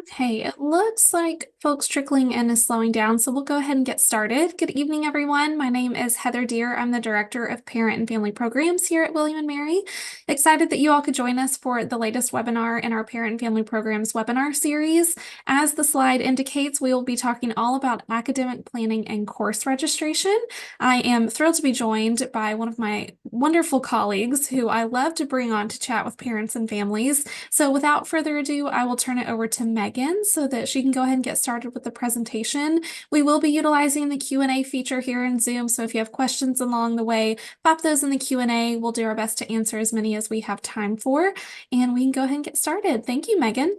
Okay, it looks like folks trickling in is slowing down, so we'll go ahead and get started. Good evening, everyone. My name is Heather Deer. I'm the Director of Parent and Family Programs here at William and Mary. Excited that you all could join us for the latest webinar in our Parent and Family Programs webinar series. As the slide indicates, we will be talking all about academic planning and course registration. I am thrilled to be joined by one of my wonderful colleagues who I love to bring on to chat with parents and families. So without further ado, I will turn it over to Megan so that she can go ahead and get started with the presentation. We will be utilizing the Q&A feature here in Zoom, so if you have questions along the way, pop those in the Q&A. We'll do our best to answer as many as we have time for, and we can go ahead and get started. Thank you, Megan.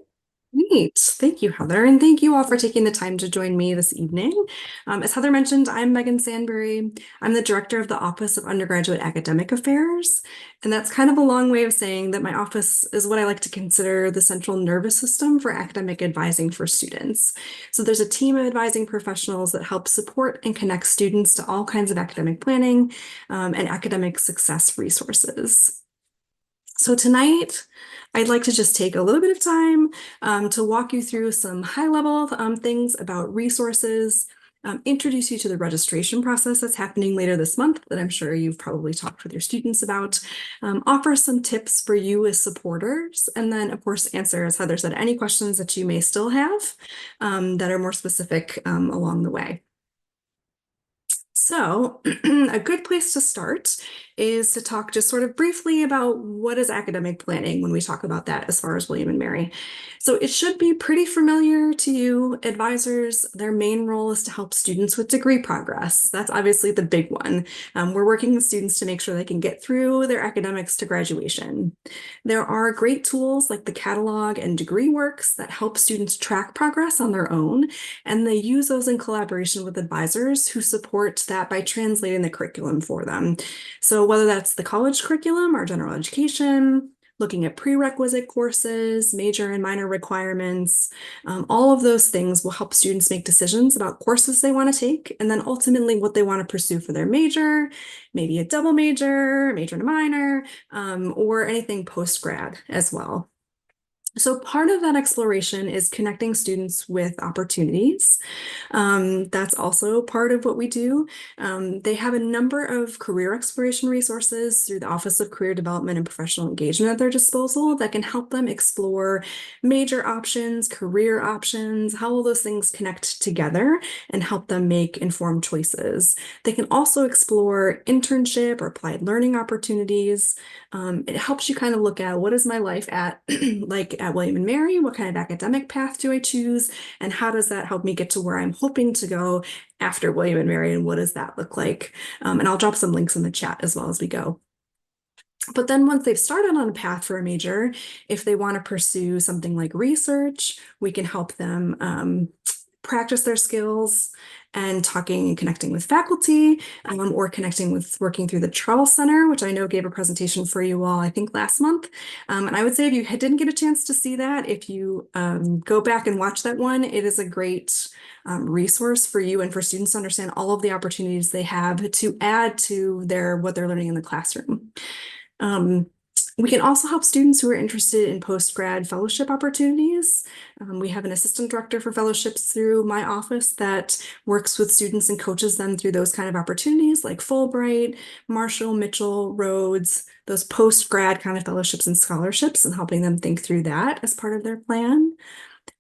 Great. Thank you, Heather. And thank you all for taking the time to join me this evening. As Heather mentioned, I'm Megan Sanbury. I'm the director of the Office of Undergraduate Academic Affairs. And that's kind of a long way of saying that my office is what I like to consider the central nervous system for academic advising for students. So there's a team of advising professionals that help support and connect students to all kinds of academic planning and academic success resources. So tonight, I'd like to just take a little bit of time to walk you through some high-level things about resources, introduce you to the registration process that's happening later this month that I'm sure you've probably talked with your students about, offer some tips for you as supporters, and then, of course, answer, as Heather said, any questions that you may still have that are more specific along the way. So a good place to start is to talk just sort of briefly about what is academic planning when we talk about that as far as William and Mary. So it should be pretty familiar to you. Advisors, their main role is to help students with degree progress. That's obviously the big one. We're working with students to make sure they can get through their academics to graduation. There are great tools like the catalog and degree works that help students track progress on their own, and they use those in collaboration with advisors who support that by translating the curriculum for them. So whether that's the college curriculum or general education, looking at prerequisite courses, major and minor requirements, all of those things will help students make decisions about courses they want to take, and then ultimately what they want to pursue for their major, maybe a double major, major and a minor, or anything post-grad as well. So part of that exploration is connecting students with opportunities. That's also part of what we do. They have a number of career exploration resources through the Office of Career Development and Professional Engagement at their disposal that can help them explore major options, career options, how all those things connect together and help them make informed choices. They can also explore internship or applied learning opportunities. It helps you kind of look at what is my life at like at William and Mary, what kind of academic path do I choose, and how does that help me get to where I'm hoping to go after William and Mary, and what does that look like? And I'll drop some links in the chat as well as we go. But then once they've started on a path for a major, if they want to pursue something like research, we can help them practice their skills and talking and connecting with faculty, or connecting with working through the Charles Center, which I know gave a presentation for you all, I think last month. And I would say if you didn't get a chance to see that, if you go back and watch that one, it is a great resource for you and for students to understand all of the opportunities they have to add to what they're learning in the classroom. We can also help students who are interested in post-grad fellowship opportunities. We have an assistant director for fellowships through my office that works with students and coaches them through those kind of opportunities like Fulbright, Marshall, Mitchell, Rhodes, those post-grad kind of fellowships and scholarships, and helping them think through that as part of their plan.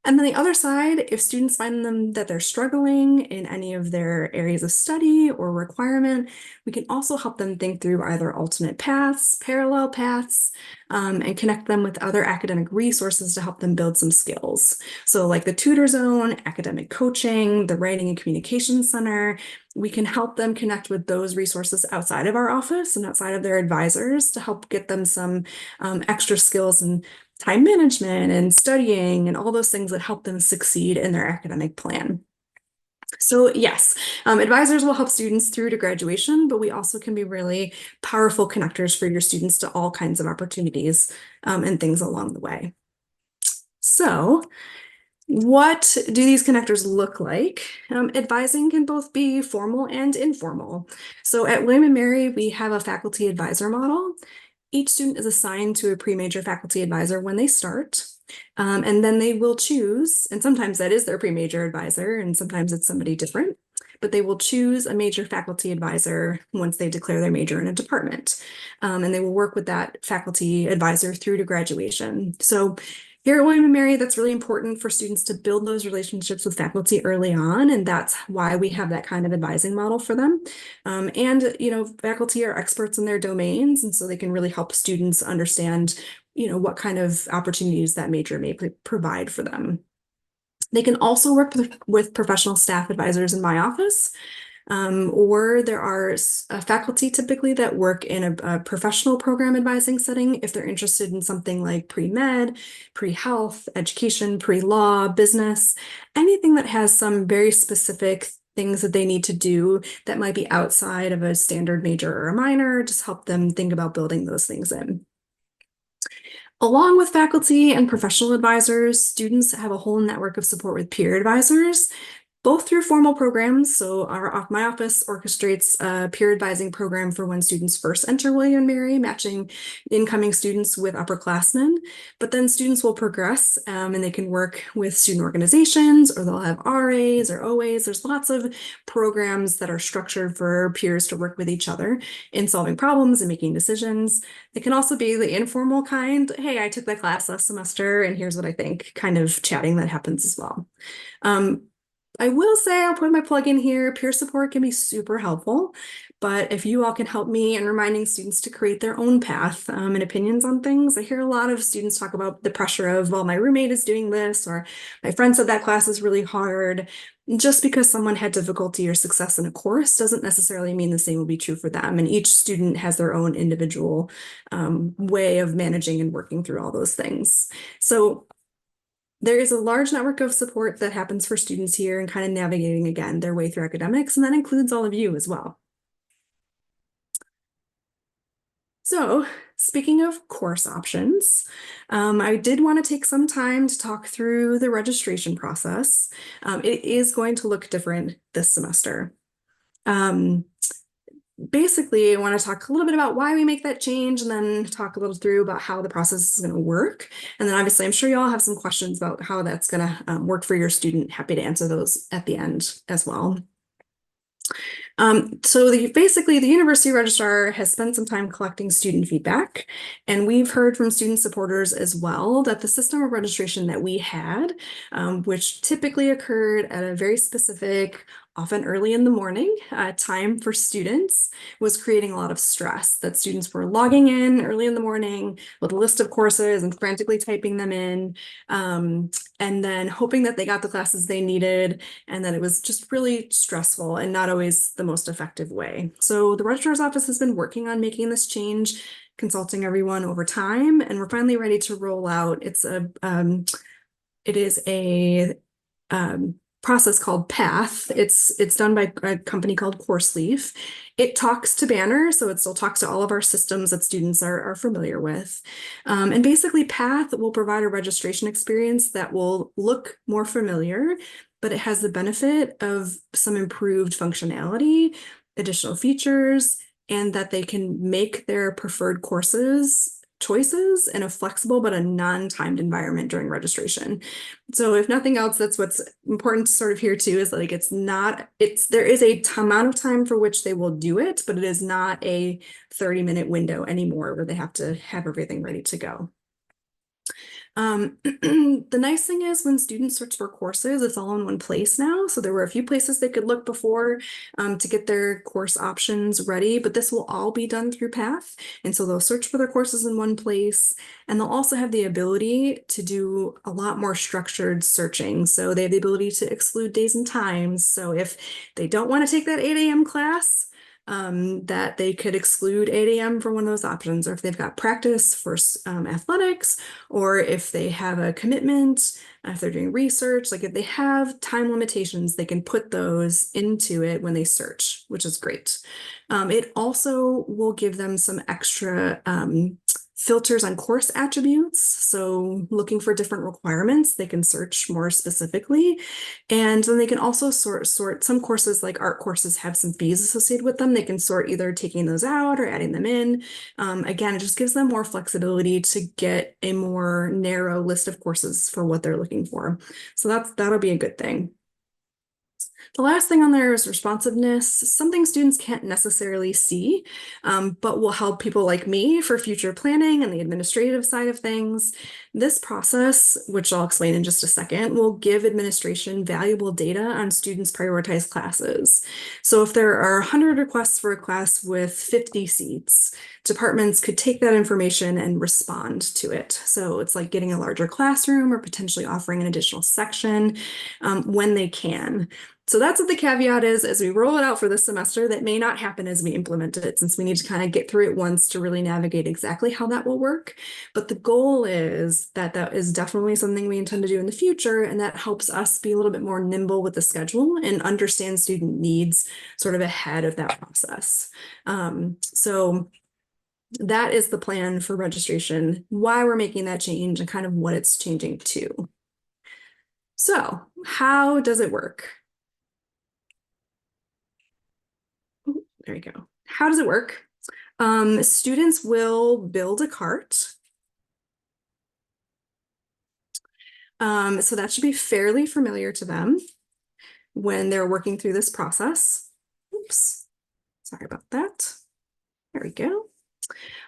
And then the other side, if students find that they're struggling in any of their areas of study or requirement, we can also help them think through either alternate paths, parallel paths, and connect them with other academic resources to help them build some skills. So like the Tutor Zone, academic coaching, the Writing and Communication Center, we can help them connect with those resources outside of our office and outside of their advisors to help get them some extra skills and time management and studying and all those things that help them succeed in their academic plan. So yes, advisors will help students through to graduation, but we also can be really powerful connectors for your students to all kinds of opportunities and things along the way. So what do these connectors look like? Advising can both be formal and informal. So at William and Mary, we have a faculty advisor model. Each student is assigned to a pre-major faculty advisor when they start. And then they will choose, and sometimes that is their pre-major advisor, and sometimes it's somebody different, but they will choose a major faculty advisor once they declare their major in a department. And they will work with that faculty advisor through to graduation. So here at William & Mary, that's really important for students to build those relationships with faculty early on, and that's why we have that kind of advising model for them. And, faculty are experts in their domains, and so they can really help students understand, what kind of opportunities that major may provide for them. They can also work with professional staff advisors in my office. Or there are faculty typically that work in a professional program advising setting if they're interested in something like pre-med, pre-health, education, pre-law, business, anything that has some very specific things that they need to do that might be outside of a standard major or a minor, just help them think about building those things in. Along with faculty and professional advisors, students have a whole network of support with peer advisors, both through formal programs. So my office orchestrates a peer advising program for when students first enter William & Mary, matching incoming students with upperclassmen. But then students will progress and they can work with student organizations, or they'll have RAs or OAs. There's lots of programs that are structured for peers to work with each other in solving problems and making decisions. It can also be the informal kind, hey, I took that class last semester and here's what I think, kind of chatting that happens as well. I will say, I'll put my plug in here, peer support can be super helpful, but if you all can help me in reminding students to create their own path and opinions on things. I hear a lot of students talk about the pressure of, well, my roommate is doing this, or my friend said that class is really hard. Just because someone had difficulty or success in a course doesn't necessarily mean the same will be true for them. And each student has their own individual way of managing and working through all those things. So there is a large network of support that happens for students here and kind of navigating, again, their way through academics, and that includes all of you as well. So speaking of course options, I did want to take some time to talk through the registration process. It is going to look different this semester. Basically, I want to talk a little bit about why we make that change, and then talk a little through about how the process is going to work. And then obviously, I'm sure you all have some questions about how that's going to work for your student. Happy to answer those at the end as well. So basically, the university registrar has spent some time collecting student feedback, and we've heard from student supporters as well that the system of registration that we had, which typically occurred at a very specific, often early in the morning time for students, was creating a lot of stress, that students were logging in early in the morning with a list of courses and frantically typing them in, and then hoping that they got the classes they needed, and that it was just really stressful and not always the most effective way. So the registrar's office has been working on making this change, consulting everyone over time, and we're finally ready to roll out. It is a process called PATH. It's done by a company called CourseLeaf. It talks to Banner, so it still talks to all of our systems that students are familiar with. And basically, PATH will provide a registration experience that will look more familiar, but it has the benefit of some improved functionality, additional features, and that they can make their preferred courses choices in a flexible but a non-timed environment during registration. So if nothing else, that's what's important to sort of hear too, is like there is a amount of time for which they will do it, but it is not a 30-minute window anymore where they have to have everything ready to go. The nice thing is when students search for courses, it's all in one place now. So there were a few places they could look before to get their course options ready, but this will all be done through PATH. And so they'll search for their courses in one place, and they'll also have the ability to do a lot more structured searching. So they have the ability to exclude days and times. So if they don't want to take that 8 a.m. class, that they could exclude 8 a.m. for one of those options, or if they've got practice for athletics, or if they have a commitment, if they're doing research, like if they have time limitations, they can put those into it when they search, which is great. It also will give them some extra filters on course attributes. So looking for different requirements, they can search more specifically. And then they can also sort some courses, like art courses, have some fees associated with them. They can sort either taking those out or adding them in. Again, it just gives them more flexibility to get a more narrow list of courses for what they're looking for. So that'll be a good thing. The last thing on there is responsiveness, something students can't necessarily see, but will help people like me for future planning and the administrative side of things. This process, which I'll explain in just a second, will give administration valuable data on students' prioritized classes. So if there are 100 requests for a class with 50 seats, departments could take that information and respond to it. So it's like getting a larger classroom or potentially offering an additional section when they can. So that's what the caveat is as we roll it out for this semester. That may not happen as we implement it, since we need to kind of get through it once to really navigate exactly how that will work. But the goal is that that is definitely something we intend to do in the future, and that helps us be a little bit more nimble with the schedule and understand student needs sort of ahead of that process. So that is the plan for registration, why we're making that change, and kind of what it's changing to. So how does it work? There you go. How does it work? Students will build a cart. So that should be fairly familiar to them when they're working through this process. Oops, sorry about that. There we go.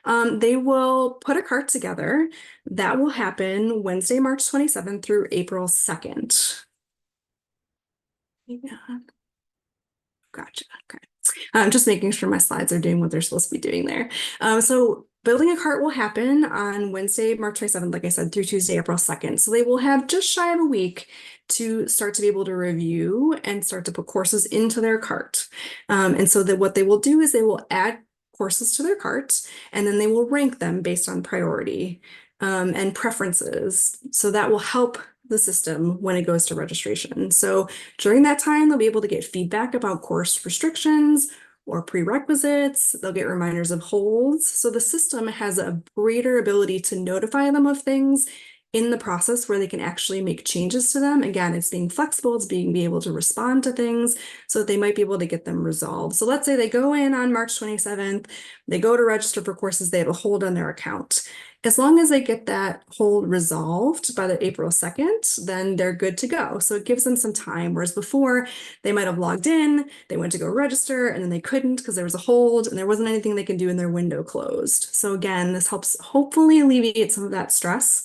They will put a cart together. That will happen Wednesday, March 27th through April 2nd. Yeah. Gotcha. Okay. Just making sure my slides are doing what they're supposed to be doing there. So building a cart will happen on Wednesday, March 27th, like I said, through Tuesday, April 2nd. So they will have just shy of a week to start to be able to review and start to put courses into their cart. And so that what they will do is they will add courses to their cart, and then they will rank them based on priority and preferences. So that will help the system when it goes to registration. So during that time, they'll be able to get feedback about course restrictions or prerequisites. They'll get reminders of holds. So the system has a greater ability to notify them of things in the process where they can actually make changes to them. Again, it's being flexible, it's being able to respond to things so that they might be able to get them resolved. So let's say they go in on March 27th, they go to register for courses, they have a hold on their account. As long as they get that hold resolved by the April 2nd, then they're good to go. So it gives them some time, whereas before they might have logged in, they went to go register, and then they couldn't because there was a hold and there wasn't anything they could do and their window closed. So again, this helps hopefully alleviate some of that stress.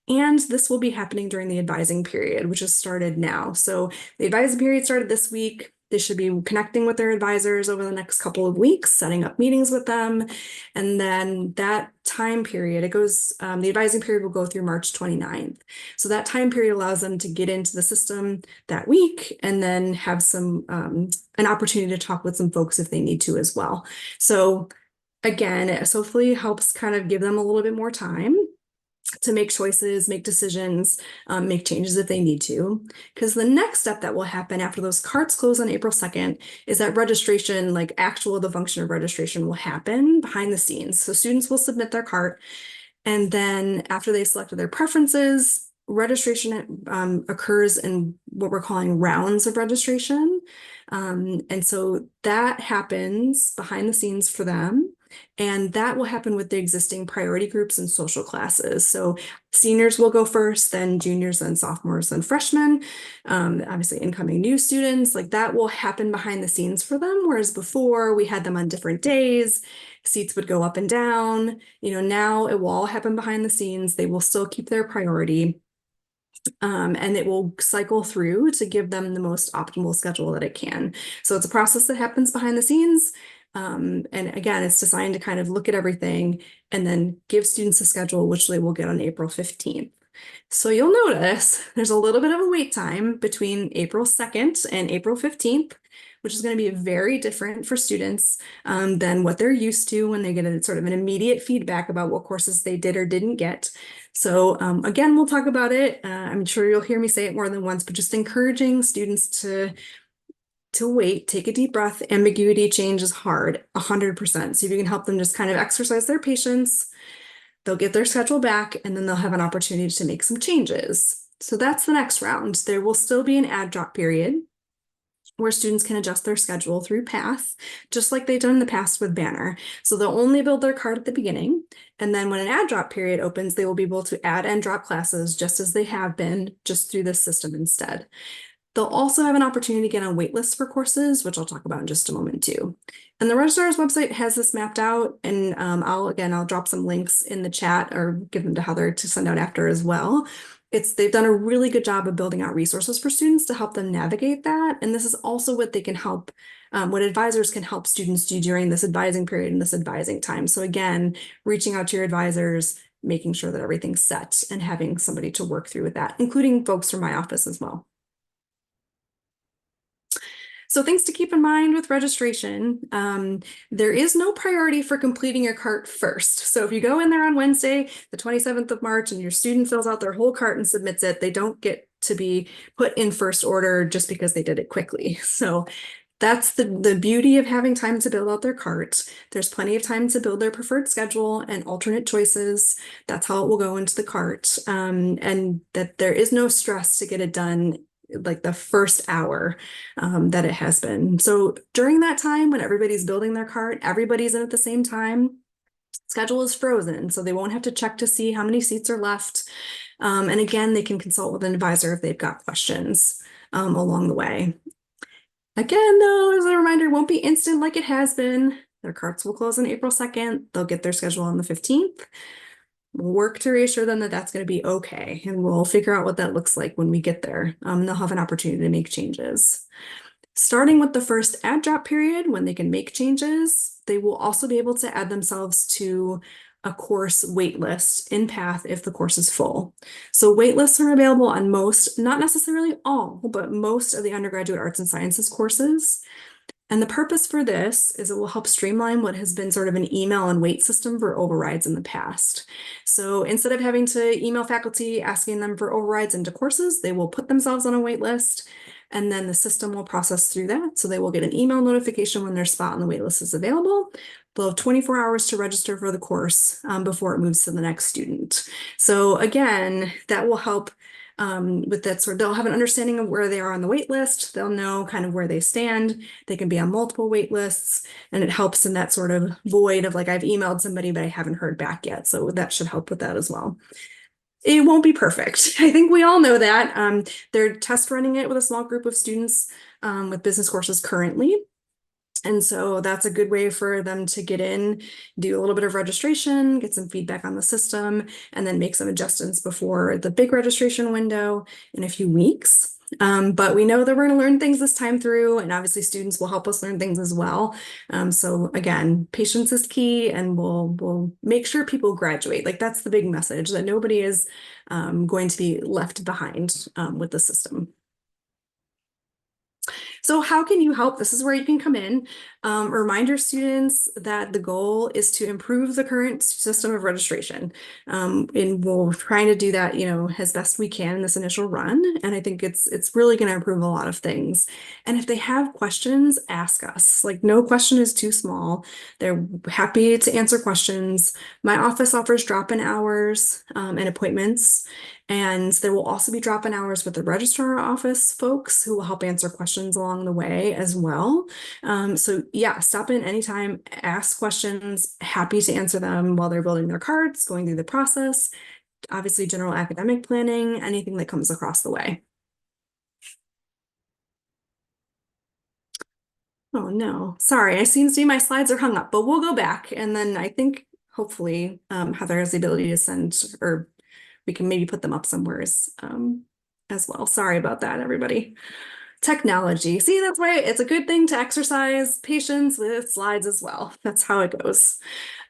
And this will be happening during the advising period, which has started now. So the advising period started this week. They should be connecting with their advisors over the next couple of weeks, setting up meetings with them. And then that time period, it goes, the advising period will go through March 29th. So that time period allows them to get into the system that week and then have some, an opportunity to talk with some folks if they need to as well. So again, it hopefully helps kind of give them a little bit more time to make choices, make decisions, make changes if they need to. Because the next step that will happen after those carts close on April 2nd is that registration, like the function of registration will happen behind the scenes. So students will submit their cart, and then after they selected their preferences, registration occurs in what we're calling rounds of registration. And so that happens behind the scenes for them. And that will happen with the existing priority groups and social classes. So seniors will go first, then juniors, then sophomores, then freshmen. Obviously incoming new students, like that will happen behind the scenes for them. Whereas before we had them on different days, seats would go up and down. Now it will all happen behind the scenes. They will still keep their priority. And it will cycle through to give them the most optimal schedule that it can. So it's a process that happens behind the scenes. And again, it's designed to kind of look at everything and then give students a schedule, which they will get on April 15th. So you'll notice there's a little bit of a wait time between April 2nd and April 15th, which is going to be very different for students than what they're used to when they get a sort of an immediate feedback about what courses they did or didn't get. So again, we'll talk about it. I'm sure you'll hear me say it more than once, but just encouraging students to wait, take a deep breath. Ambiguity change is hard, 100%. So if you can help them just kind of exercise their patience, They'll get their schedule back and then they'll have an opportunity to make some changes. So that's the next round. There will still be an add drop period where students can adjust their schedule through Path, just like they've done in the past with Banner. So they'll only build their card at the beginning, and then when an add drop period opens, they will be able to add and drop classes just as they have been, just through this system instead. They'll also have an opportunity to get on wait lists for courses, which I'll talk about in just a moment too. And the registrar's website has this mapped out, and I'll drop some links in the chat or give them to Heather to send out after as well. They've done a really good job of building out resources for students to help them navigate that. And this is also what they can help, what advisors can help students do during this advising period and this advising time. So again, reaching out to your advisors, making sure that everything's set and having somebody to work through with that, including folks from my office as well. So things to keep in mind with registration, there is no priority for completing your cart first. So if you go in there on Wednesday, the 27th of March, and your student fills out their whole cart and submits it, they don't get to be put in first order just because they did it quickly. So that's the beauty of having time to build out their cart. There's plenty of time to build their preferred schedule and alternate choices. That's how it will go into the cart. And that there is no stress to get it done like the first hour that it has been. So during that time when everybody's building their cart, everybody's in at the same time, schedule is frozen, so they won't have to check to see how many seats are left. And again, they can consult with an advisor if they've got questions along the way. Again, though, as a reminder, it won't be instant like it has been. Their carts will close on April 2nd. They'll get their schedule on the 15th. We'll work to reassure them that that's going to be okay, and we'll figure out what that looks like when we get there. They'll have an opportunity to make changes. Starting with the first add drop period, when they can make changes, they will also be able to add themselves to a course waitlist in Path if the course is full. So waitlists are available on most, not necessarily all, but most of the undergraduate arts and sciences courses. And the purpose for this is it will help streamline what has been sort of an email and wait system for overrides in the past. So instead of having to email faculty asking them for overrides into courses, they will put themselves on a wait list, and then the system will process through that. So they will get an email notification when their spot on the wait list is available. They'll have 24 hours to register for the course before it moves to the next student. So again, that will help with that sort. They'll have an understanding of where they are on the wait list. They'll know kind of where they stand. They can be on multiple wait lists, and it helps in that sort of void of like, I've emailed somebody, but I haven't heard back yet. So that should help with that as well. It won't be perfect. I think we all know that. They're test running it with a small group of students with business courses currently. And so that's a good way for them to get in, do a little bit of registration, get some feedback on the system, and then make some adjustments before the big registration window in a few weeks. But we know that we're going to learn things this time through, and obviously students will help us learn things as well. So again, patience is key, and we'll make sure people graduate. Like that's the big message, that nobody is going to be left behind with the system. So how can you help? This is where you can come in. Remind your students that the goal is to improve the current system of registration. And we're trying to do that, as best we can in this initial run. And I think it's really going to improve a lot of things. And if they have questions, ask us. Like no question is too small. They're happy to answer questions. My office offers drop-in hours and appointments. And there will also be drop-in hours with the registrar office folks who will help answer questions along the way as well. So yeah, stop in anytime, ask questions, happy to answer them while they're building their cards, going through the process, obviously general academic planning, anything that comes across the way. Oh no, sorry, I seem to see my slides are hung up, but we'll go back. And then I think hopefully Heather has the ability to send, or we can maybe put them up somewhere as well. Sorry about that, everybody. Technology. See, that's why it's a good thing to exercise patience with slides as well. That's how it goes.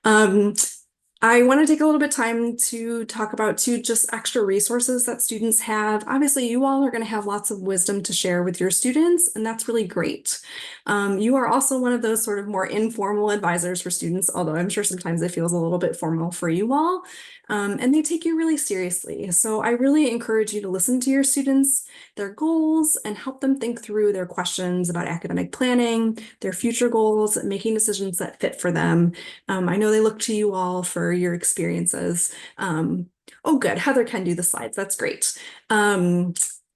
I want to take a little bit of time to talk about just extra resources that students have. Obviously, you all are going to have lots of wisdom to share with your students, and that's really great. You are also one of those sort of more informal advisors for students, although I'm sure sometimes it feels a little bit formal for you all. And they take you really seriously. So I really encourage you to listen to your students, their goals, and help them think through their questions about academic planning, their future goals, making decisions that fit for them. I know they look to you all for share your experiences. Oh, good. Heather can do the slides. That's great.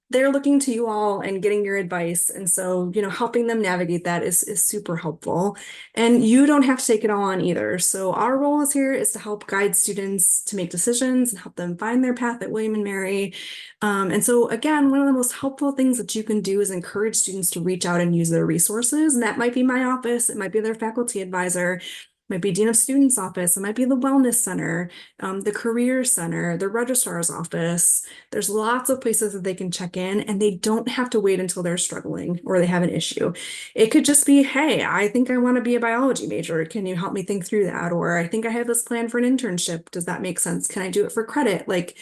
They're looking to you all and getting your advice. And so, helping them navigate that is super helpful. And you don't have to take it all on either. So our role is here is to help guide students to make decisions and help them find their path at William and Mary. And so again, one of the most helpful things that you can do is encourage students to reach out and use their resources. And that might be my office, it might be their faculty advisor, might be Dean of Students office, it might be the Wellness Center, the Career Center, the Registrar's office. There's lots of places that they can check in, and they don't have to wait until they're struggling or they have an issue. It could just be, hey, I think I want to be a biology major. Can you help me think through that? Or I think I have this plan for an internship. Does that make sense? Can I do it for credit? Like,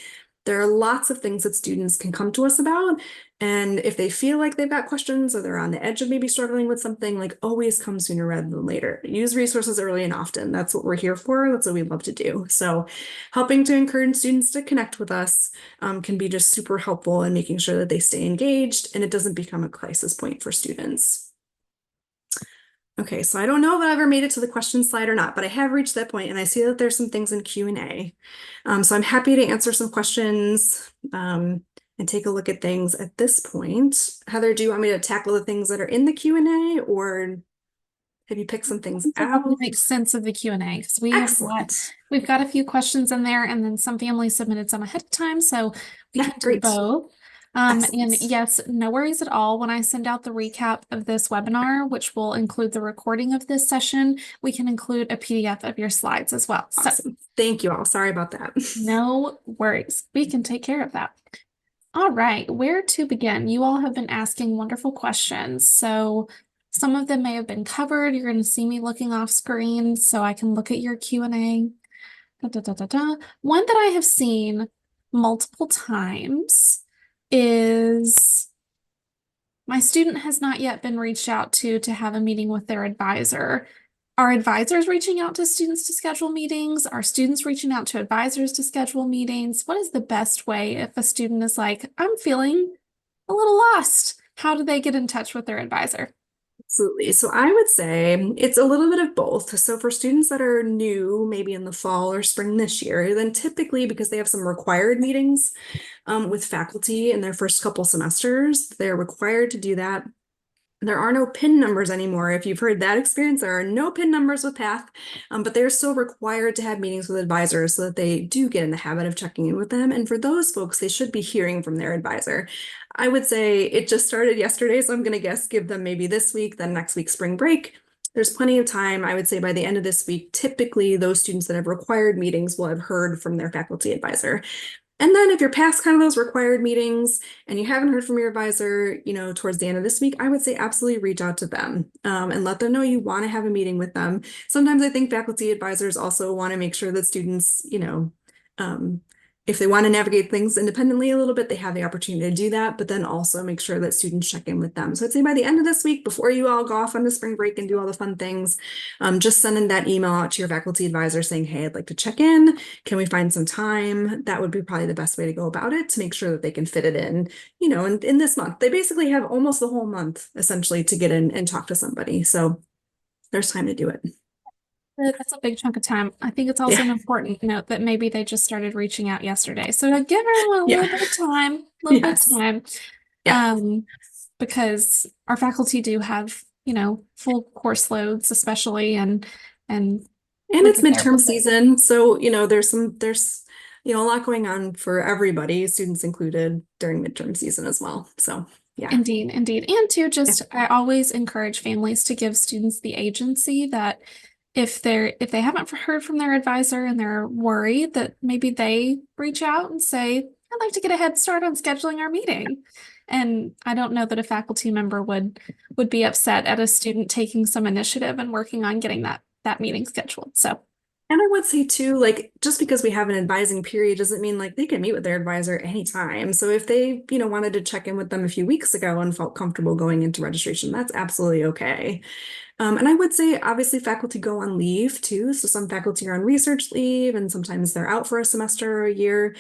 there are lots of things that students can come to us about. And if they feel like they've got questions or they're on the edge of maybe struggling with something, like always come sooner rather than later. Use resources early and often. That's what we're here for. That's what we love to do. So helping to encourage students to connect with us can be just super helpful in making sure that they stay engaged and it doesn't become a crisis point for students. Okay, so I don't know if I ever made it to the question slide or not, but I have reached that point and I see that there's some things in Q&A. So I'm happy to answer some questions and take a look at things at this point. Heather, do you want me to tackle the things that are in the Q&A or have you picked some things out? Make sense of the Q&A because Excellent. we've got a few questions in there, and then some families submitted some ahead of time, so we Yeah, can do great. both. And Excellent. yes, no worries at all. When I send out the recap of this webinar, which will include the recording of this session, we can include a PDF of your slides as well. So Awesome. Thank you all. Sorry about that. no worries. We can take care of that. All right, where to begin? You all have been asking wonderful questions. So some of them may have been covered. You're going to see me looking off screen so I can look at your Q&A. One that I have seen multiple times is my student has not yet been reached out to have a meeting with their advisor. Are advisors reaching out to students to schedule meetings? Are students reaching out to advisors to schedule meetings? What is the best way if a student is like, I'm feeling a little lost? How do they get in touch with their advisor? Absolutely. So I would say it's a little bit of both. So for students that are new, maybe in the fall or spring this year, then typically because they have some required meetings with faculty in their first couple semesters, they're required to do that. There are no PIN numbers anymore. If you've heard that experience, there are no PIN numbers with PATH, but they're still required to have meetings with advisors so that they do get in the habit of checking in with them. And for those folks, they should be hearing from their advisor. I would say it just started yesterday, so I'm going to guess give them maybe this week, then next week, spring break. There's plenty of time. I would say by the end of this week, typically those students that have required meetings will have heard from their faculty advisor. And then if you're past kind of those required meetings and you haven't heard from your advisor, towards the end of this week, I would say absolutely reach out to them and let them know you want to have a meeting with them. Sometimes I think faculty advisors also want to make sure that students, if they want to navigate things independently a little bit, they have the opportunity to do that, but then also make sure that students check in with them. So I'd say by the end of this week, before you all go off on the spring break and do all the fun things, just sending that email out to your faculty advisor saying, hey, I'd like to check in. Can we find some time? That would be probably the best way to go about it to make sure that they can fit it in, in this month. They basically have almost the whole month essentially to get in and talk to somebody. So there's time to do it. That's a big chunk of time. I think it's also an important note that maybe they just started reaching out yesterday. So to give everyone a little bit of time, a little bit of time. Yeah. Because our faculty do have, full course loads, especially and it's midterm season. So, there's a lot going on for everybody, students included, during midterm season as well. So yeah. Indeed. And I always encourage families to give students the agency that if they haven't heard from their advisor and they're worried, that maybe they reach out and say, I'd like to get a head start on scheduling our meeting. And I don't know that a faculty member would be upset at a student taking some initiative and working on getting that meeting scheduled. So and I would say too, like, just because we have an advising period doesn't mean like they can meet with their advisor anytime. So if they, wanted to check in with them a few weeks ago and felt comfortable going into registration, that's absolutely okay. And I would say obviously faculty go on leave too. So some faculty are on research leave and sometimes they're out for a semester or a year.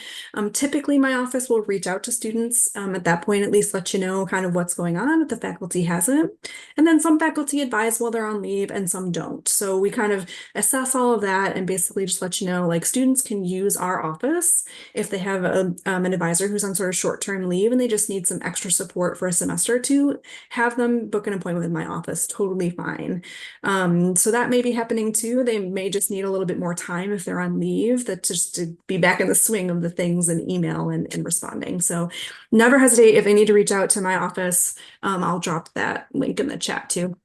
Typically my office will reach out to students at that point, at least let you know kind of what's going on if the faculty hasn't. And then some faculty advise while they're on leave and some don't. So we kind of assess all of that and basically just let you know, like students can use our office if they have an advisor who's on sort of short-term leave and they just need some extra support for a semester or two, have them book an appointment with my office, totally fine. So that may be happening too. They may just need a little bit more time if they're on leave, that just to be back in the swing of the things and email and responding. So never hesitate if they need to reach out to my office. I'll drop that link in the chat too.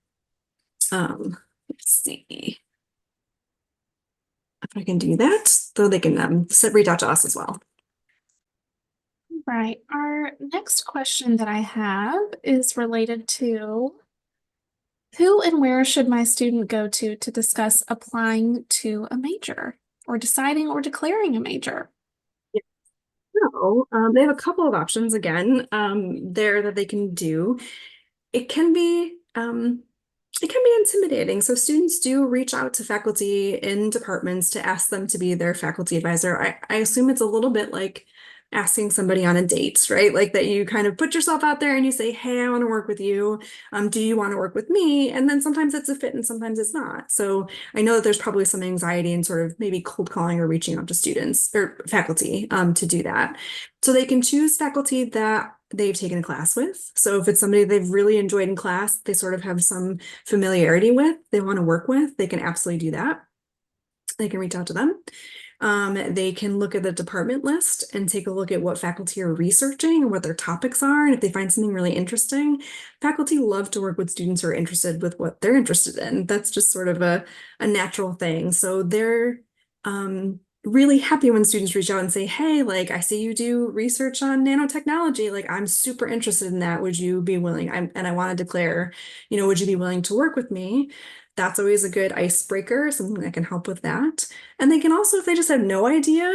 Let's see if I can do that, so they can reach out to us as well. Right. Our next question that I have is related to who and where should my student go to discuss applying to a major or deciding or declaring a major? So they have a couple of options again there that they can do. It can be intimidating. So students do reach out to faculty in departments to ask them to be their faculty advisor. I assume it's a little bit like asking somebody on a date, right? Like that you kind of put yourself out there and you say, hey, I want to work with you. Do you want to work with me? And then sometimes it's a fit and sometimes it's not. So I know that there's probably some anxiety in sort of maybe cold calling or reaching out to students or faculty to do that. So they can choose faculty that they've taken a class with. So if it's somebody they've really enjoyed in class, they sort of have some familiarity with, they want to work with, they can absolutely do that. They can reach out to them. They can look at the department list and take a look at what faculty are researching and what their topics are. And if they find something really interesting, faculty love to work with students who are interested with what they're interested in. That's just sort of a natural thing. So they're really happy when students reach out and say, hey, like, I see you do research on nanotechnology. Like, I'm super interested in that. Would you be willing? And I want to declare, would you be willing to work with me? That's always a good icebreaker, something that can help with that. And they can also, if they just have no idea,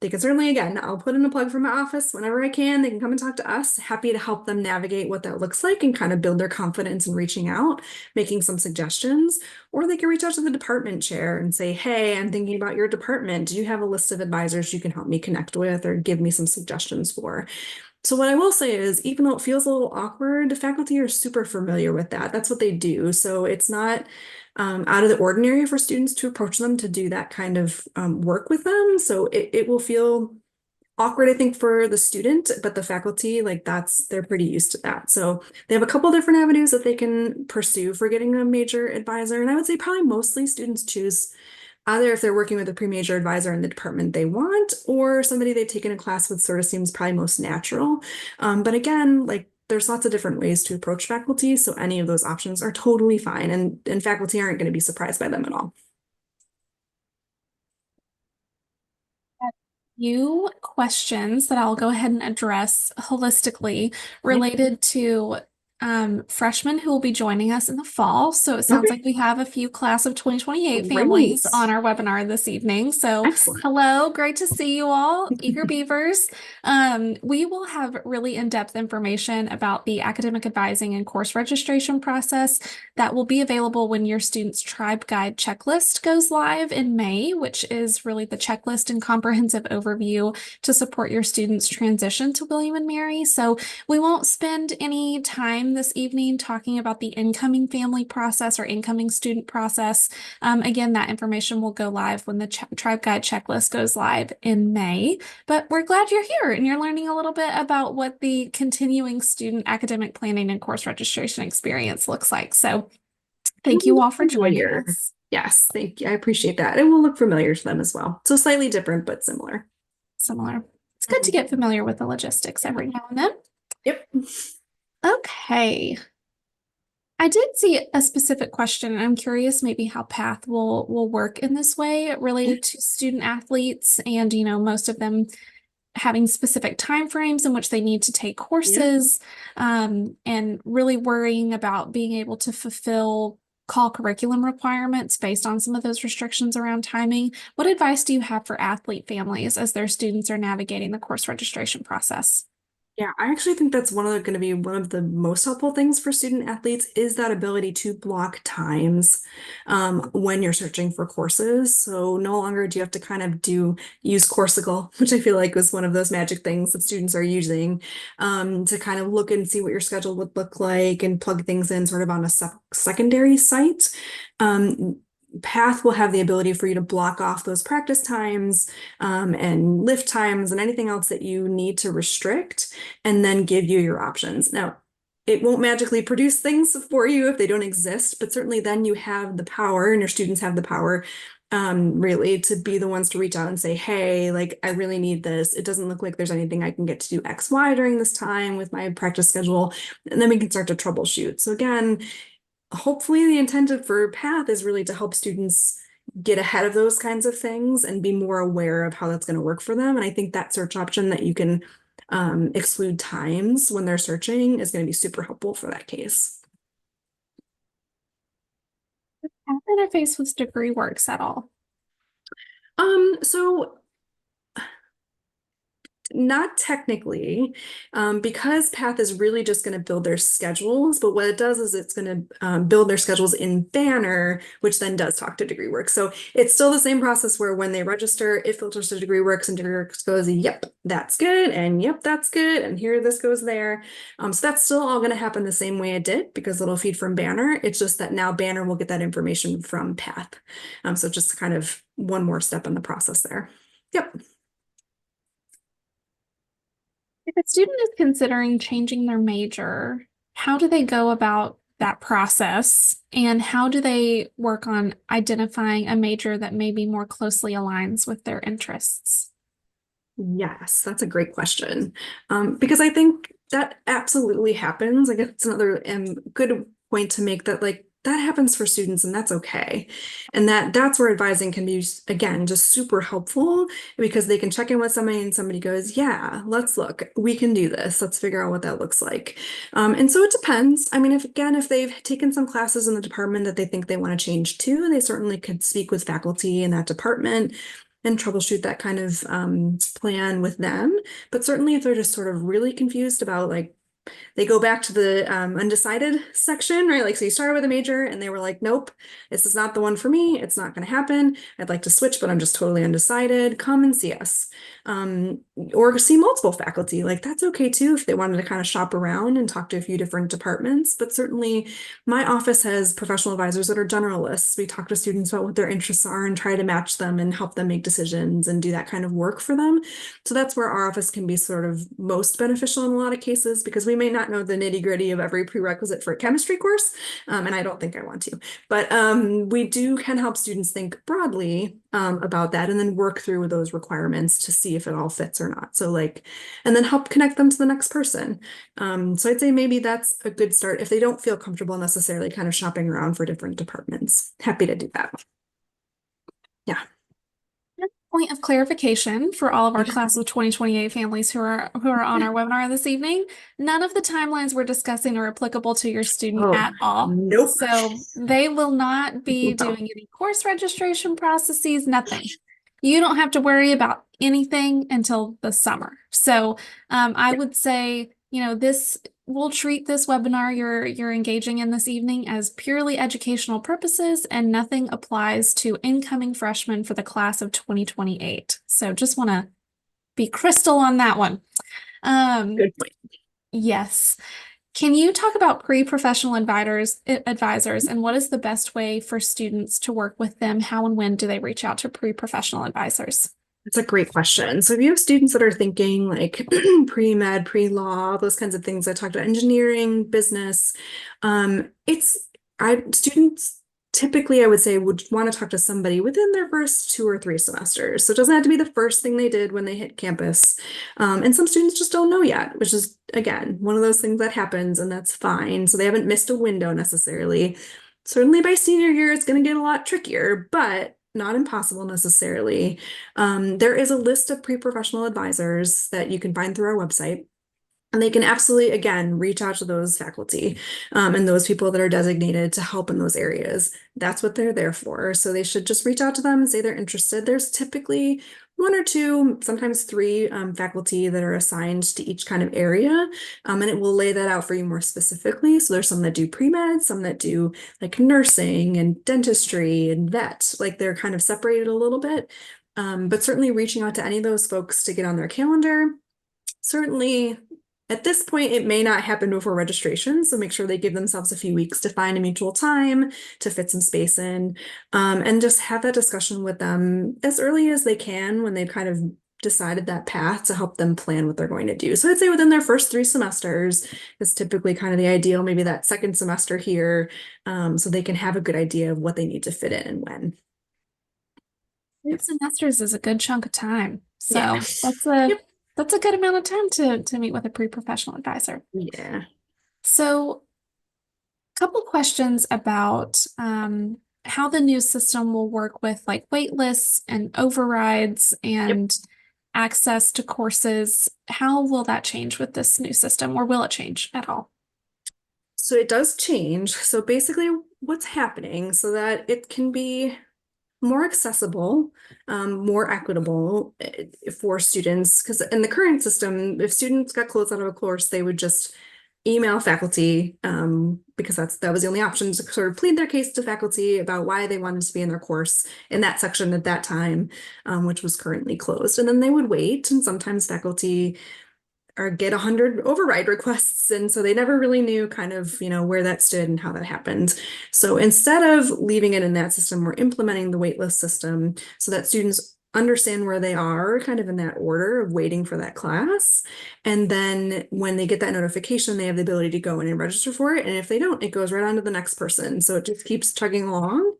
they can certainly, again, I'll put in a plug for my office whenever I can. They can come and talk to us. Happy to help them navigate what that looks like and kind of build their confidence in reaching out, making some suggestions. Or they can reach out to the department chair and say, hey, I'm thinking about your department. Do you have a list of advisors you can help me connect with or give me some suggestions for? So what I will say is, even though it feels a little awkward, the faculty are super familiar with that. That's what they do. So it's not out of the ordinary for students to approach them to do that kind of work with them. So it will feel awkward, I think, for the student, but the faculty, like they're pretty used to that. So they have a couple different avenues that they can pursue for getting a major advisor. And I would say probably mostly students choose either if they're working with a pre-major advisor in the department they want, or somebody they've taken a class with sort of seems probably most natural. But again, like there's lots of different ways to approach faculty, so any of those options are totally fine, and faculty aren't going to be surprised by them at all. Few questions that I'll go ahead and address holistically Yeah. related to freshmen who will be joining us in the fall. So it sounds Okay, like we have a few class of 2028 great. families on our webinar this evening. So Excellent. hello, great to see you all, eager beavers. We will have really in-depth information about the academic advising and course registration process that will be available when your student's tribe guide checklist goes live in May, which is really the checklist and comprehensive overview to support your student's transition to William and Mary. So we won't spend any time this evening talking about the incoming family process or incoming student process. Again, that information will go live when the Tribe Guide checklist goes live in May. But we're glad you're here and you're learning a little bit about what the continuing student academic planning and course registration experience looks like. So thank you all for joining Familiar. us. Yes, thank you. I appreciate that. It will look familiar to them as well. So slightly different, but similar. Similar. It's good to get familiar with the logistics every now and then. Yep. Okay. I did see a specific question, and I'm curious maybe how PATH will work in this way related to student athletes and, most of them having specific timeframes in which they need to take Yeah. courses, and really worrying about being able to fulfill call curriculum requirements based on some of those restrictions around timing. What advice do you have for athlete families as their students are navigating the course registration process? Yeah, I actually think that's going to be one of the most helpful things for student athletes is that ability to block times when you're searching for courses. So no longer do you have to kind of use Coursical, which I feel like was one of those magic things that students are using to kind of look and see what your schedule would look like and plug things in sort of on a secondary site. Um, Path will have the ability for you to block off those practice times and lift times and anything else that you need to restrict and then give you your options. Now, it won't magically produce things for you if they don't exist, but certainly then you have the power and your students have the power really to be the ones to reach out and say, hey, like, I really need this. It doesn't look like there's anything I can get to do X, Y during this time with my practice schedule. And then we can start to troubleshoot. So again, hopefully the intent for Path is really to help students get ahead of those kinds of things and be more aware of how that's going to work for them. And I think that search option that you can exclude times when they're searching is going to be super helpful for that case. Have interface with degree works at all? So not technically, because Path is really just going to build their schedules, but what it does is it's going to build their schedules in Banner, which then does talk to DegreeWorks. So it's still the same process where when they register, it filters to DegreeWorks and DegreeWorks goes, yep, that's good, and yep, that's good, and here this goes there. So that's still all going to happen the same way it did because it'll feed from Banner. It's just that now Banner will get that information from Path. So just kind of one more step in the process there. Yep. If a student is considering changing their major, how do they go about that process? And how do they work on identifying a major that maybe more closely aligns with their interests? Yes, that's a great question. Because I think that absolutely happens. I guess it's another good point to make that like that happens for students and that's okay. And that's where advising can be again just super helpful because they can check in with somebody and somebody goes, yeah, let's look, we can do this. Let's figure out what that looks like. And so it depends. I mean, if they've taken some classes in the department that they think they want to change to, they certainly could speak with faculty in that department and troubleshoot that kind of plan with them. But certainly if they're just sort of really confused about like they go back to the undecided section, right? Like, so you started with a major and they were like, nope, this is not the one for me. It's not going to happen. I'd like to switch, but I'm just totally undecided. Come and see us. Or see multiple faculty. Like, that's okay too if they wanted to kind of shop around and talk to a few different departments. But certainly, my office has professional advisors that are generalists. We talk to students about what their interests are and try to match them and help them make decisions and do that kind of work for them. So that's where our office can be sort of most beneficial in a lot of cases because we may not know the nitty-gritty of every prerequisite for a chemistry course, and I don't think I want to. But we can help students think broadly about that and then work through those requirements to see if it all fits or not. So like, and then help connect them to the next person. So I'd say maybe that's a good start if they don't feel comfortable necessarily kind of shopping around for different departments. Happy to do that. Yeah. Point of clarification for all of our class of 2028 families who are on our webinar this evening. None of the timelines we're discussing are applicable to your student Oh, at all. nope. So they will not be No. doing any course registration processes, nothing. You don't have to worry about anything until the summer. So I would say, this we'll treat this webinar you're engaging in this evening as purely educational purposes, and nothing applies to incoming freshmen for the class of 2028. So just want to be crystal on that one. Good point. Yes. Can you talk about pre-professional advisors and what is the best way for students to work with them? How and when do they reach out to pre-professional advisors? That's a great question. So if you have students that are thinking like pre-med, pre-law, those kinds of things, I talked about engineering, business, students typically I would say would want to talk to somebody within their first 2 or 3 semesters. So it doesn't have to be the first thing they did when they hit campus. And some students just don't know yet, which is again, one of those things that happens and that's fine. So they haven't missed a window necessarily. Certainly by senior year, it's going to get a lot trickier, but not impossible necessarily. There is a list of pre-professional advisors that you can find through our website. And they can absolutely, again, reach out to those faculty and those people that are designated to help in those areas. That's what they're there for. So they should just reach out to them and say they're interested. There's typically one or two, sometimes three faculty that are assigned to each kind of area. And it will lay that out for you more specifically. So there's some that do pre-med, some that do like nursing and dentistry and vet, like they're kind of separated a little bit. But certainly reaching out to any of those folks to get on their calendar. Certainly at this point, it may not happen before registration, so make sure they give themselves a few weeks to find a mutual time to fit some space in, and just have that discussion with them as early as they can when they've kind of decided that path to help them plan what they're going to do. So I'd say within their first 3 semesters is typically kind of the ideal, maybe that second semester here, so they can have a good idea of what they need to fit in and when. 3 semesters is a good chunk of time. Yeah. So that's a Yep. that's a good amount of time to meet with a pre-professional advisor. Yeah. So couple questions about how the new system will work with like wait lists and overrides Yep. and access to courses. How will that change with this new system, or will it change at all? So it does change. So basically, what's happening so that it can be more accessible, more equitable for students. Because in the current system, if students got closed out of a course, they would just email faculty because that was the only option to sort of plead their case to faculty about why they wanted to be in their course in that section at that time, which was currently closed. And then they would wait, and sometimes faculty or get 100 override requests. And so they never really knew kind of, where that stood and how that happened. So instead of leaving it in that system, we're implementing the waitlist system so that students understand where they are kind of in that order of waiting for that class. And then when they get that notification, they have the ability to go in and register for it. And if they don't, it goes right on to the next person. So it just keeps chugging along.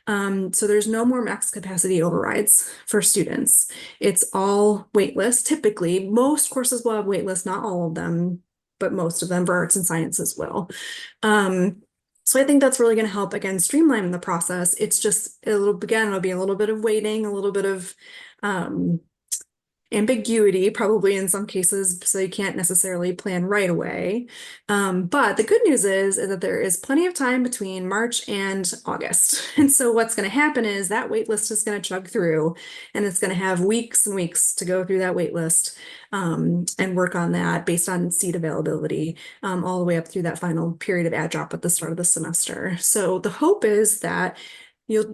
So there's no more max capacity overrides for students. It's all waitlist. Typically, most courses will have waitlist, not all of them, but most of them for arts and sciences will. So I think that's really going to help again streamline the process. It's just it'll be a little bit of waiting, a little bit of ambiguity probably in some cases, so you can't necessarily plan right away. But the good news is that there is plenty of time between March and August. And so what's going to happen is that wait list is going to chug through, and it's going to have weeks and weeks to go through that wait list and work on that based on seat availability all the way up through that final period of add drop at the start of the semester. So the hope is that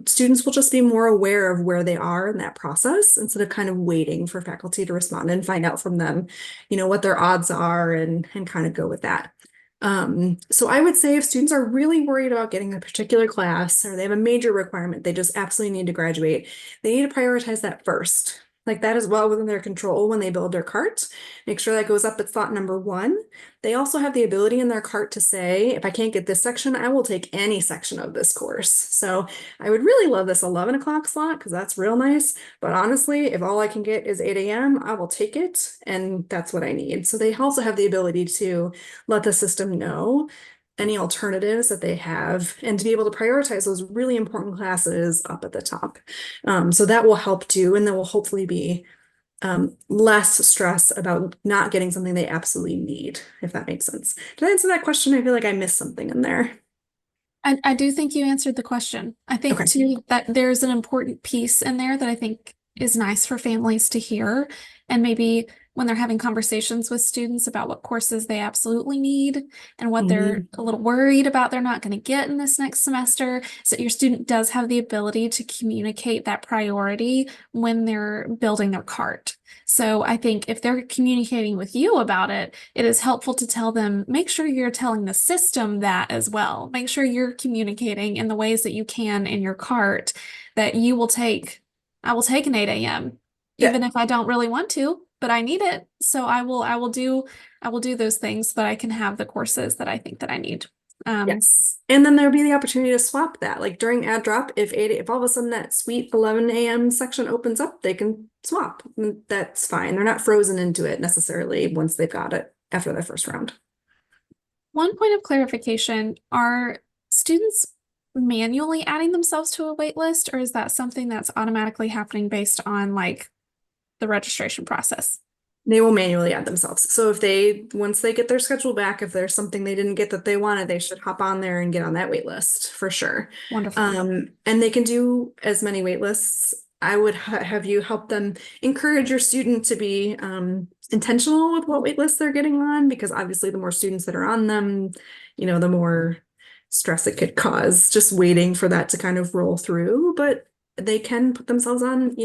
students will just be more aware of where they are in that process instead of kind of waiting for faculty to respond and find out from them, what their odds are and kind of go with that. So I would say if students are really worried about getting a particular class or they have a major requirement, they just absolutely need to graduate, they need to prioritize that first. Like that is well within their control when they build their cart. Make sure that goes up at slot number 1. They also have the ability in their cart to say, if I can't get this section, I will take any section of this course. So I would really love this 11 o'clock slot because that's real nice. But honestly, if all I can get is 8 a.m., I will take it. And that's what I need. So they also have the ability to let the system know any alternatives that they have and to be able to prioritize those really important classes up at the top. So that will help too, and there will hopefully be less stress about not getting something they absolutely need, if that makes sense. Did I answer that question? I feel like I missed something in there. I do think you answered the question. I think Okay. too that there's an important piece in there that I think is nice for families to hear. And maybe when they're having conversations with students about what courses they absolutely need and what they're Mhm. a little worried about they're not going to get in this next semester, so your student does have the ability to communicate that priority when they're building their cart. So I think if they're communicating with you about it, it is helpful to tell them, make sure you're telling the system that as well. Make sure you're communicating in the ways that you can in your cart that I will take an 8 a.m. Yeah. even if I don't really want to, but I need it. So I will do those things so that I can have the courses that I think that I need. Um, Yes. And then there'll be the opportunity to swap that. Like during add drop, if all of a sudden that sweet 11 a.m. section opens up, they can swap. And that's fine. They're not frozen into it necessarily once they've got it after their first round. One point of clarification, are students manually adding themselves to a wait list, or is that something that's automatically happening based on like the registration process? They will manually add themselves. So once they get their schedule back, if there's something they didn't get that they wanted, they should hop on there and get on that wait list for sure. Wonderful. And they can do as many wait lists I would have you help them encourage your student to be intentional with what wait lists they're getting on, because obviously the more students that are on them, the more stress it could cause just waiting for that to kind of roll through. But they can put themselves on,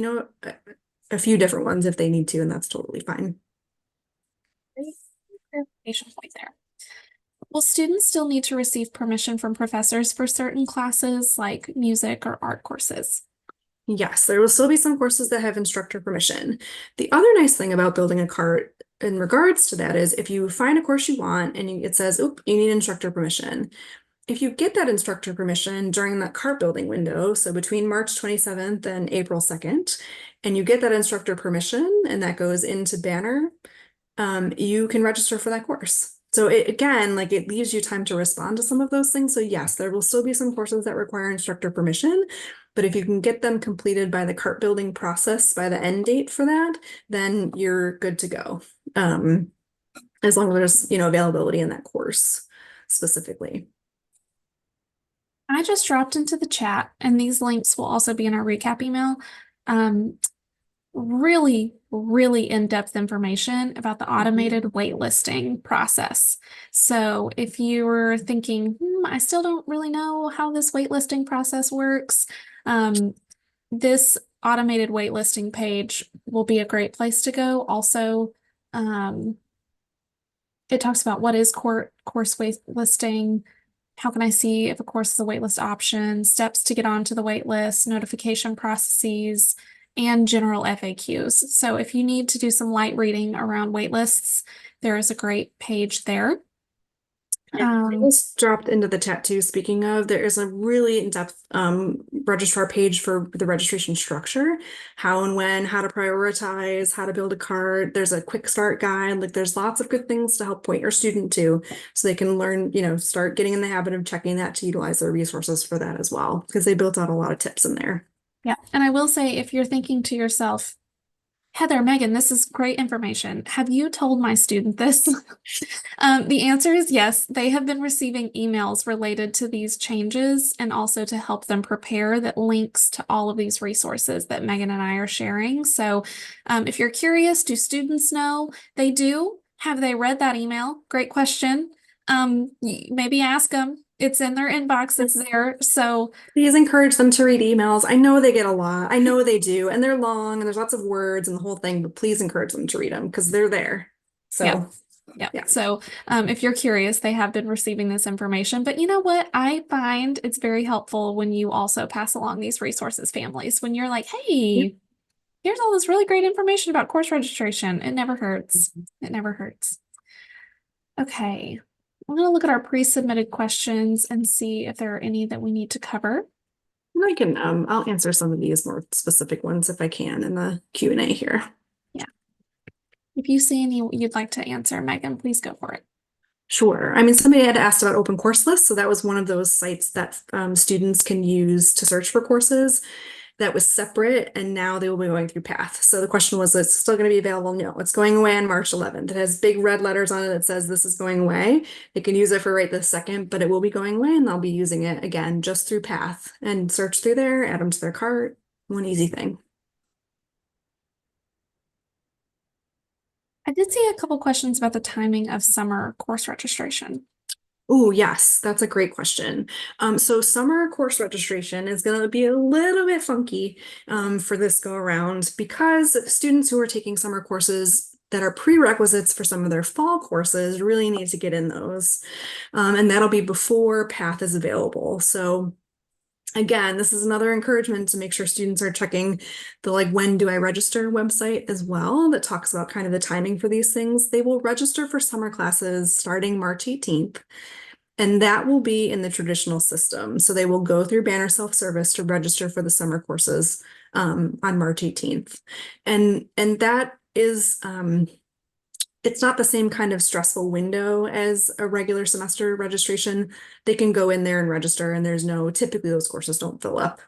a few different ones if they need to, and that's totally fine. Great clarification point there. Will students still need to receive permission from professors for certain classes like music or art courses? Yes, there will still be some courses that have instructor permission. The other nice thing about building a cart in regards to that is if you find a course you want and it says, "Oop, you need instructor permission." If you get that instructor permission during that cart building window, so between March 27th and April 2nd, and you get that instructor permission and that goes into Banner, you can register for that course. So again, like it leaves you time to respond to some of those things. So yes, there will still be some courses that require instructor permission, but if you can get them completed by the cart building process by the end date for that, then you're good to go. As long as there's, availability in that course specifically. I just dropped into the chat, and these links will also be in our recap email. Um, really, really in-depth information about the automated waitlisting process. So if you were thinking, I still don't really know how this waitlisting process works, this automated waitlisting page will be a great place to go. Also, it talks about what is course waitlisting, how can I see if a course is a waitlist option, steps to get onto the waitlist, notification processes, and general FAQs. So if you need to do some light reading around waitlists, there is a great page there. I just dropped into the chat too. Speaking of, there is a really in-depth registrar page for the registration structure, how and when, how to prioritize, how to build a cart. There's a quick start guide. Like there's lots of good things to help point your student to, so they can learn, start getting in the habit of checking that to utilize their resources for that as well, because they built out a lot of tips in there. Yeah, and I will say, if you're thinking to yourself, Heather, Megan, this is great information. Have you told my student this? The answer is yes. They have been receiving emails related to these changes and also to help them prepare that links to all of these resources that Megan and I are sharing. So if you're curious, do students know? They do. Have they read that email? Great question. Maybe ask them. It's in their inbox. It's there. So Please encourage them to read emails. I know they get a lot. I know they do, and they're long and there's lots of words and the whole thing, but please encourage them to read them because they're there. yeah. So Yeah. So if you're curious, they have been receiving this information. But you know what? I find it's very helpful when you also pass along these resources families. When you're like, yeah. hey, here's all this really great information about course registration. It never hurts. It never hurts. Okay. I'm going to look at our pre-submitted questions and see if there are any that we need to cover. And I can I'll answer some of these more specific ones if I can in the Q&A here. Yeah. If you see any you'd like to answer, Megan, please go for it. Sure. I mean, somebody had asked about open course lists, so that was one of those sites that students can use to search for courses. That was separate, and now they will be going through Path. So the question was, it's still going to be available? No, it's going away on March 11th. It has big red letters on it that says this is going away. They can use it for right this second, but it will be going away, and they'll be using it again just through Path and search through there, add them to their cart. One easy thing. I did see a couple questions about the timing of summer course registration. Oh, yes, that's a great question. So summer course registration is going to be a little bit funky for this go around, because students who are taking summer courses that are prerequisites for some of their fall courses really need to get in those. And that'll be before Path is available. So again, this is another encouragement to make sure students are checking the when do I register website as well, that talks about kind of the timing for these things. They will register for summer classes starting March 18th. And that will be in the traditional system. So they will go through Banner self-service to register for the summer courses on March 18th. And that is, it's not the same kind of stressful window as a regular semester registration. They can go in there and register, and typically those courses don't fill up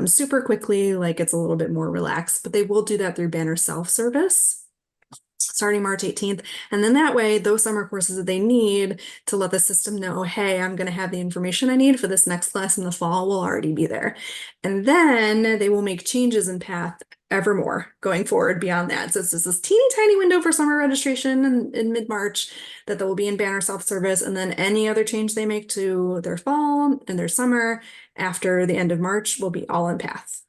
super quickly. Like it's a little bit more relaxed, but they will do that through Banner self-service. starting March 18th. And then that way, those summer courses that they need to let the system know, hey, I'm going to have the information I need for this next class in the fall will already be there. And then they will make changes in path evermore going forward beyond that. So it's just this teeny tiny window for summer registration in mid-March that they will be in Banner self-service. And then any other change they make to their fall and their summer after the end of March will be all in path.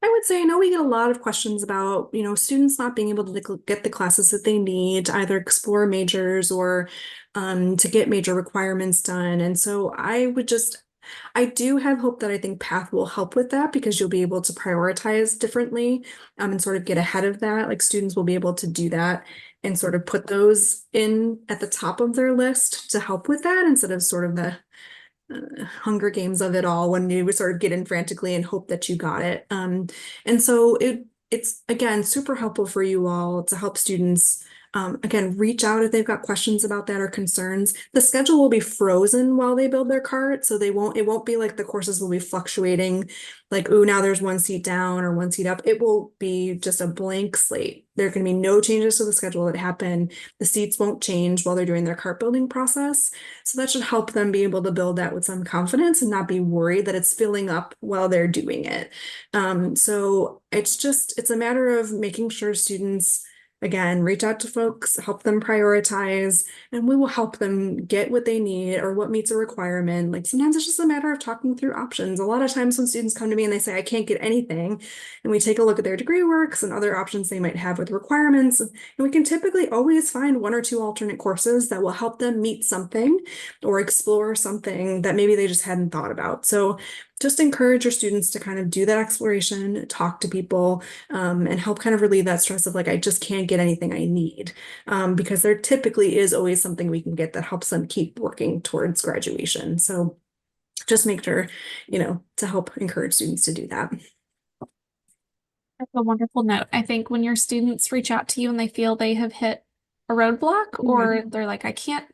I would say I know we get a lot of questions about, students not being able to get the classes that they need to either explore majors or to get major requirements done. And so I do have hope that I think Path will help with that because you'll be able to prioritize differently and sort of get ahead of that. Like students will be able to do that and sort of put those in at the top of their list to help with that instead of sort of the Hunger Games of it all when you would sort of get in frantically and hope that you got it. And so it's again super helpful for you all to help students again reach out if they've got questions about that or concerns. The schedule will be frozen while they build their cart, so it won't be like the courses will be fluctuating like, oh, now there's one seat down or one seat up. It will be just a blank slate. There can be no changes to the schedule that happen. The seats won't change while they're doing their cart building process. So that should help them be able to build that with some confidence and not be worried that it's filling up while they're doing it. So it's a matter of making sure students, again, reach out to folks, help them prioritize, and we will help them get what they need or what meets a requirement. Like sometimes it's just a matter of talking through options. A lot of times when students come to me and they say, I can't get anything, and we take a look at their degree works and other options they might have with requirements, and we can typically always find one or two alternate courses that will help them meet something or explore something that maybe they just hadn't thought about. So just encourage your students to kind of do that exploration, talk to people, and help kind of relieve that stress of like, I just can't get anything I need. Because there typically is always something we can get that helps them keep working towards graduation. So just make sure, to help encourage students to do that. That's a wonderful note. I think when your students reach out to you and they feel they have hit a roadblock or they're like, I can't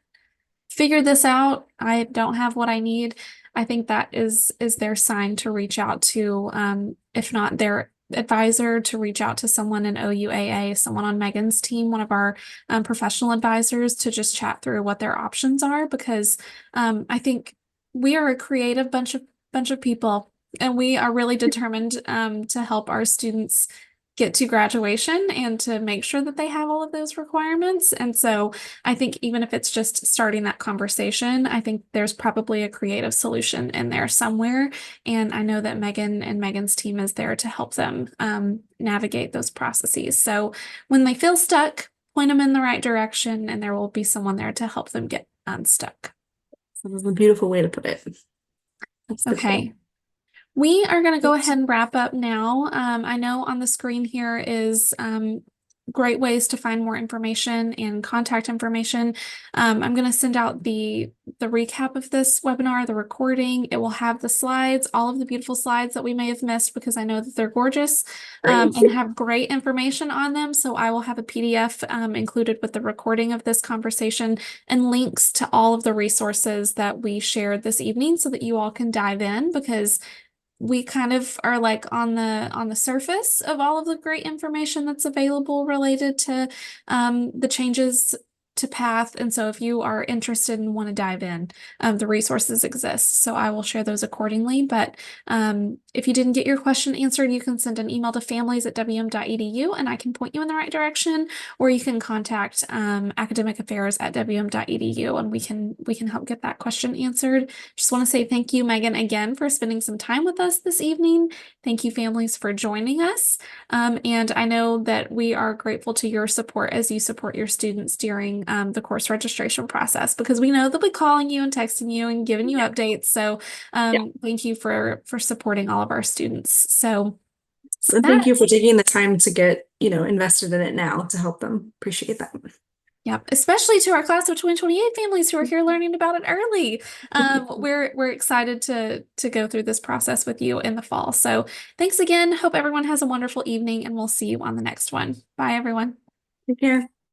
figure this out, I don't have what I need, I think that is their sign to reach out to, if not their advisor, to reach out to someone in OUAA, someone on Megan's team, one of our professional advisors, to just chat through what their options are, because I think we are a creative bunch of people, and we are really determined to help our students get to graduation and to make sure that they have all of those requirements. And so I think even if it's just starting that conversation, I think there's probably a creative solution in there somewhere. And I know that Megan and Megan's team is there to help them navigate those processes. So when they feel stuck, point them in the right direction, and there will be someone there to help them get unstuck. That was a beautiful way to put it. That's good. Okay. We are going to go ahead and wrap up now. I know on the screen here is great ways to find more information and contact information. I'm going to send out the recap of this webinar, the recording. It will have the slides, all of the beautiful slides that we may have missed because I know that they're gorgeous and have great information on them. So I will have a PDF included with the recording of this conversation and links to all of the resources that we shared this evening so that you all can dive in, because we kind of are like on the surface of all of the great information that's available related to the changes to Path. And so if you are interested and want to dive in, the resources exist. So I will share those accordingly. But if you didn't get your question answered, you can send an email to families@wm.edu and I can point you in the right direction, or you can contact academic affairs at wm.edu and we can help get that question answered. Just want to say thank you, Megan, again for spending some time with us this evening. Thank you, families, for joining us. And I know that we are grateful to your support as you support your students during the course registration process, because we know they'll be calling you and texting you and giving you updates. So thank you for supporting all of our students. So thank you for taking the time to get, invested in it now to help them. Appreciate that. Yep, especially to our class of 2028 families who are here learning about it early. We're excited to go through this process with you in the fall. So thanks again. Hope everyone has a wonderful evening, and we'll see you on the next one. Bye, everyone. Take care.